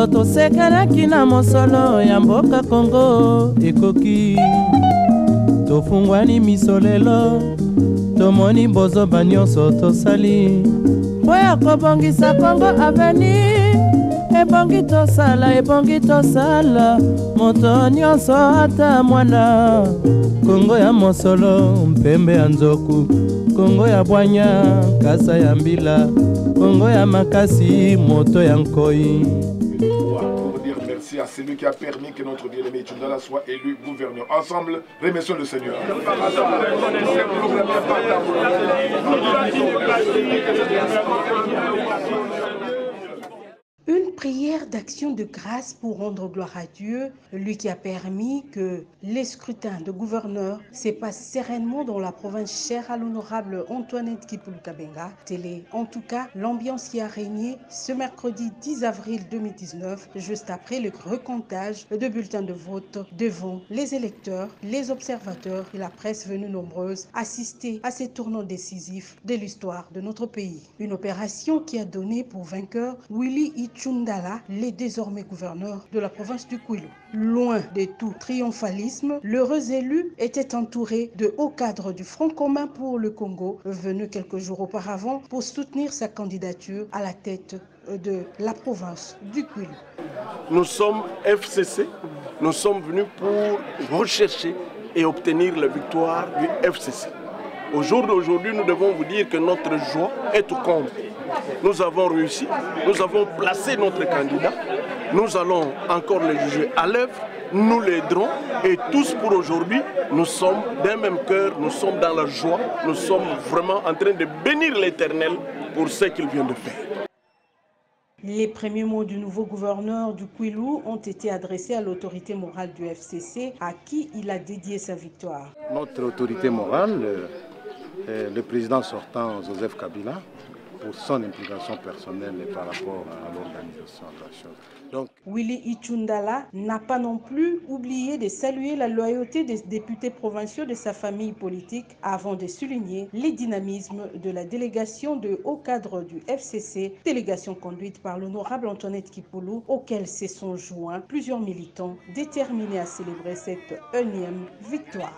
nyonso tosekanaki na mosolo ya mboka Kongo ekoki tofungwani miso lelo tomoni bozoba nyonso tosali po ya kobongisa Kongo aveni ebongi tosala moto nyonso ata mwana Kongo ya mosolo mpembe ya nzoku Kongo ya bwanya kasa ya mbila Kongo ya makasi moto ya nkoi. Pour dire merci à celui qui a permis que notre bien-aimé Itundala soit élu gouverneur. Ensemble, remercions le Seigneur. Une prière d'action de grâce pour rendre gloire à Dieu, lui qui a permis que les scrutins de gouverneurs se passent sereinement dans la province chère à l'honorable Antoinette Kipulu Kabenga. Telle est en tout cas l'ambiance qui a régné ce mercredi 10 avril 2019, juste après le recomptage de bulletins de vote devant les électeurs, les observateurs et la presse venue nombreuse assister à ces tournants décisifs de l'histoire de notre pays. Une opération qui a donné pour vainqueur Willy Itundala, le désormais gouverneur de la province du Kwilu. Loin de tout triomphalisme, l'heureux élu était entouré de hauts cadres du Front commun pour le Congo, venu quelques jours auparavant pour soutenir sa candidature à la tête de la province du Kwilu. Nous sommes FCC, nous sommes venus pour rechercher et obtenir la victoire du FCC. Au jour d'aujourd'hui, nous devons vous dire que notre joie est au comble. Nous avons réussi, nous avons placé notre candidat, nous allons encore le juger à l'œuvre, nous l'aiderons et tous pour aujourd'hui, nous sommes d'un même cœur, nous sommes dans la joie, nous sommes vraiment en train de bénir l'Éternel pour ce qu'il vient de faire. Les premiers mots du nouveau gouverneur du Kwilu ont été adressés à l'autorité morale du FCC, à qui il a dédié sa victoire. Notre autorité morale, le président sortant Joseph Kabila, pour son implication personnelle et par rapport à l'organisation de la chose. Donc, Willy Itundala n'a pas non plus oublié de saluer la loyauté des députés provinciaux de sa famille politique avant de souligner les dynamismes de la délégation de haut cadre du FCC, délégation conduite par l'honorable Antoinette Kipulu, auquel se sont joints plusieurs militants déterminés à célébrer cette énième victoire.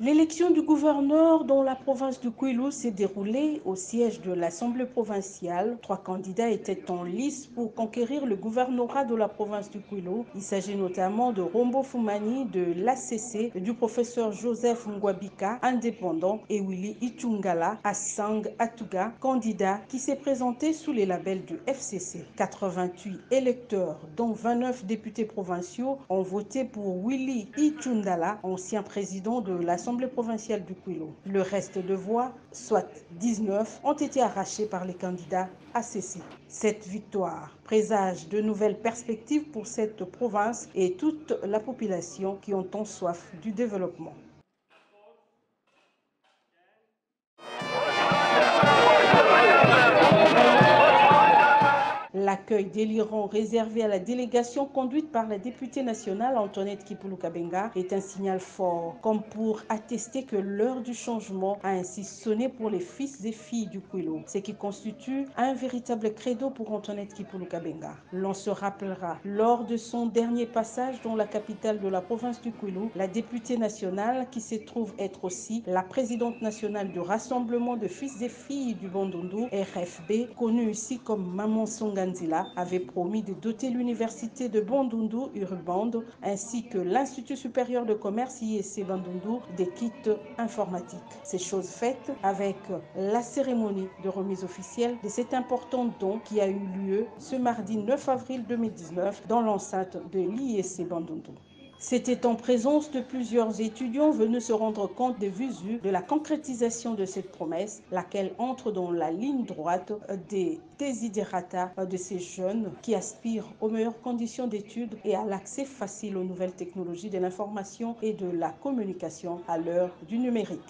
L'élection du gouverneur dans la province du Kwilu s'est déroulée au siège de l'Assemblée provinciale. 3 candidats étaient en lice pour conquérir le gouvernorat de la province du Kwilu. Il s'agit notamment de Rombo Fumani de l'ACC, du professeur Joseph Ngwabika, indépendant, et Willy Itungala Assang Atuga, candidat qui s'est présenté sous les labels du FCC. 88 électeurs, dont 29 députés provinciaux, ont voté pour Willy Itundala, ancien président de l'Assemblée provinciale du Kwilu. Le reste de voix, soit 19, ont été arrachées par les candidats ACC. Cette victoire présage de nouvelles perspectives pour cette province et toute la population qui ont tant soif du développement. L'accueil délirant réservé à la délégation conduite par la députée nationale Antoinette Kipulu Kabenga est un signal fort, comme pour attester que l'heure du changement a ainsi sonné pour les fils et filles du Kwilu, ce qui constitue un véritable credo pour Antoinette Kipulu Kabenga. L'on se rappellera, lors de son dernier passage dans la capitale de la province du Kwilu, la députée nationale, qui se trouve être aussi la présidente nationale du Rassemblement de fils et filles du Bandundu, RFB, connue ici comme Maman Songa, avait promis de doter l'université de Bandundu Uruband ainsi que l'Institut supérieur de commerce IEC Bandundu des kits informatiques. Ces choses faites avec la cérémonie de remise officielle de cet important don qui a eu lieu ce mardi 9 avril 2019 dans l'enceinte de l'IEC Bandundu. C'était en présence de plusieurs étudiants venus se rendre compte des visus de la concrétisation de cette promesse, laquelle entre dans la ligne droite des desiderata de ces jeunes qui aspirent aux meilleures conditions d'études et à l'accès facile aux nouvelles technologies de l'information et de la communication à l'heure du numérique.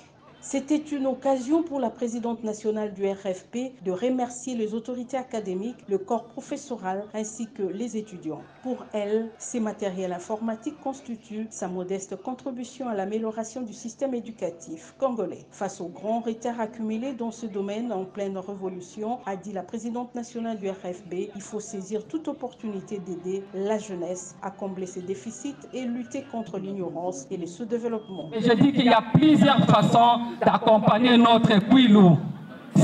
C'était une occasion pour la présidente nationale du RFP de remercier les autorités académiques, le corps professoral ainsi que les étudiants. Pour elle, ces matériels informatiques constituent sa modeste contribution à l'amélioration du système éducatif congolais. Face au grand retard accumulé dans ce domaine en pleine révolution, a dit la présidente nationale du RFB, il faut saisir toute opportunité d'aider la jeunesse à combler ses déficits et lutter contre l'ignorance et le sous-développement. Je dis qu'il y a plusieurs façons d'accompagner notre Kwilu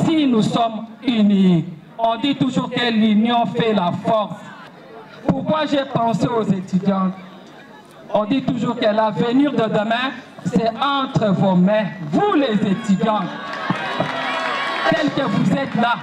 si nous sommes unis. On dit toujours que l'union fait la force. Pourquoi j'ai pensé aux étudiants? On dit toujours que l'avenir de demain, c'est entre vos mains, vous les étudiants, tels que vous êtes là.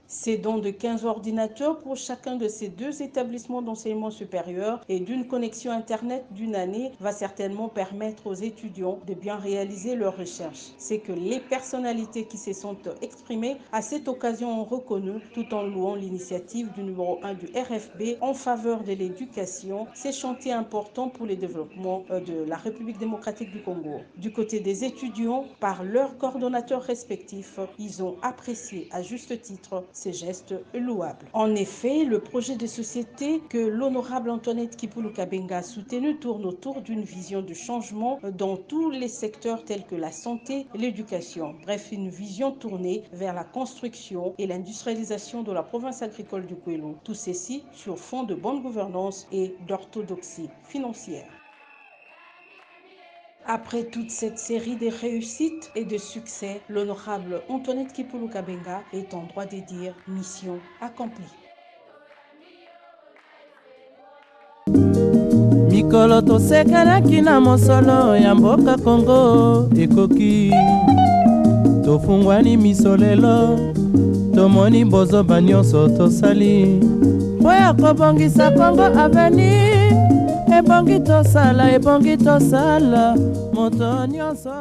Ces dons de 15 ordinateurs pour chacun de ces 2 établissements d'enseignement supérieur et d'une connexion Internet d'une année va certainement permettre aux étudiants de bien réaliser leurs recherches. C'est que les personnalités qui se sont exprimées à cette occasion ont reconnu, tout en louant l'initiative du numéro 1 du RFB en faveur de l'éducation, ces chantiers importants pour le développement de la République démocratique du Congo. Du côté des étudiants, par leurs coordonnateurs respectifs, ils ont apprécié à juste titre ces gestes louables. En effet, le projet de société que l'honorable Antoinette Kipulu Kabenga a soutenu tourne autour d'une vision de changement dans tous les secteurs tels que la santé et l'éducation. Bref, une vision tournée vers la construction et l'industrialisation de la province agricole du Kwilu. Tout ceci sur fond de bonne gouvernance et d'orthodoxie financière. Après toute cette série de réussites et de succès, l'honorable Antoinette Kipulu Kabenga est en droit de dire mission accomplie. Mikolo tosekelaki na mosolo ya mboka Kongo ekoki tofungwani misolelo tomoni bozoba nyonso tosali po ya kobongisa Kongo avenir ebongi tosala moto nyonso